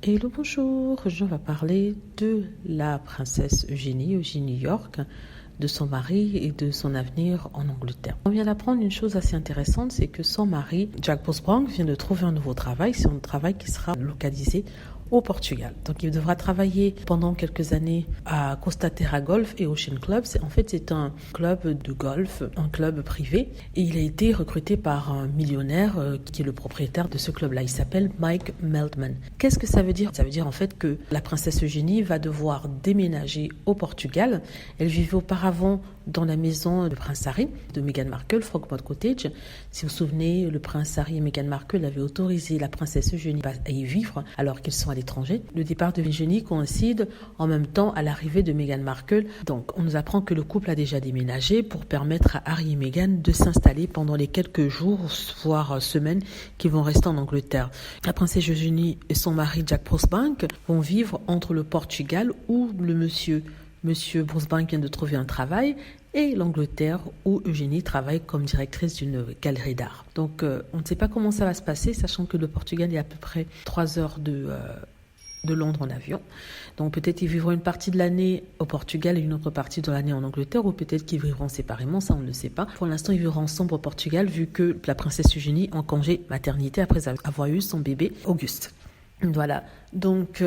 Hello, bonjour, je vais parler de la princesse Eugénie New York, de son mari et de son avenir en Angleterre. On vient d'apprendre une chose assez intéressante, c'est que son mari, Jack Borsbank, vient de trouver un nouveau travail. C'est un travail qui sera localisé au Portugal. Donc il devra travailler pendant quelques années à Costa Terra Golf et Ocean Club. C'est un club de golf, un club privé. Et il a été recruté par un millionnaire qui est le propriétaire de ce club-là. Il s'appelle Mike Meldman. Qu'est-ce que ça veut dire? Ça veut dire en fait que la princesse Eugénie va devoir déménager au Portugal. Elle vivait auparavant dans la maison de Prince Harry, de Meghan Markle, Frogmore Cottage. Si vous vous souvenez, le Prince Harry et Meghan Markle avaient autorisé la princesse Eugénie à y vivre alors qu'ils sont à l'étranger. Le départ de Eugénie coïncide en même temps à l'arrivée de Meghan Markle. Donc, on nous apprend que le couple a déjà déménagé pour permettre à Harry et Meghan de s'installer pendant les quelques jours, voire semaines, qui vont rester en Angleterre. La princesse Eugénie et son mari Jack Borsbank vont vivre entre le Portugal où Monsieur Borsbank vient de trouver un travail et l'Angleterre où Eugénie travaille comme directrice d'une galerie d'art. Donc on ne sait pas comment ça va se passer, sachant que le Portugal est à peu près 3 heures de Londres en avion. Donc peut-être ils vivront une partie de l'année au Portugal et une autre partie de l'année en Angleterre, ou peut-être qu'ils vivront séparément, ça on ne le sait pas. Pour l'instant ils vivront ensemble au Portugal vu que la princesse Eugénie est en congé maternité après avoir eu son bébé Auguste. Voilà, donc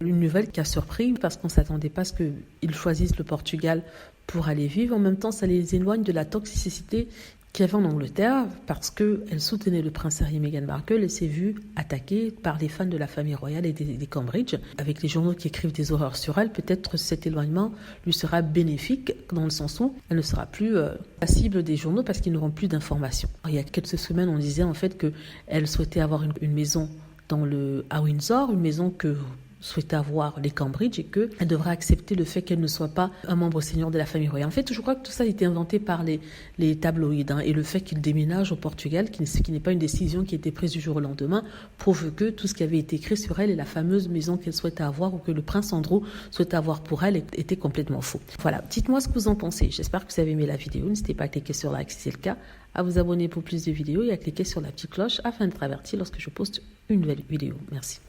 une nouvelle qui a surpris parce qu'on ne s'attendait pas à ce qu'ils choisissent le Portugal pour aller vivre. En même temps, ça les éloigne de la toxicité qu'il y avait en Angleterre parce qu'elle soutenait le prince Harry et Meghan Markle et s'est vue attaquée par les fans de la famille royale et des Cambridge. Avec les journaux qui écrivent des horreurs sur elle, peut-être cet éloignement lui sera bénéfique dans le sens où elle ne sera plus la cible des journaux parce qu'ils n'auront plus d'informations. Il y a quelques semaines, on disait en fait qu'elle souhaitait avoir une maison à Windsor, une maison que souhaitait avoir les Cambridge et qu'elle devra accepter le fait qu'elle ne soit pas un membre senior de la famille royale. En fait, je crois que tout ça a été inventé par les tabloïds et le fait qu'il déménage au Portugal, qui n'est pas une décision qui a été prise du jour au lendemain, prouve que tout ce qui avait été écrit sur elle et la fameuse maison qu'elle souhaitait avoir ou que le prince Andrew souhaitait avoir pour elle était complètement faux. Voilà, dites-moi ce que vous en pensez. J'espère que vous avez aimé la vidéo. N'hésitez pas à cliquer sur like si c'est le cas, à vous abonner pour plus de vidéos et à cliquer sur la petite cloche afin d'être averti lorsque je poste une nouvelle vidéo. Merci.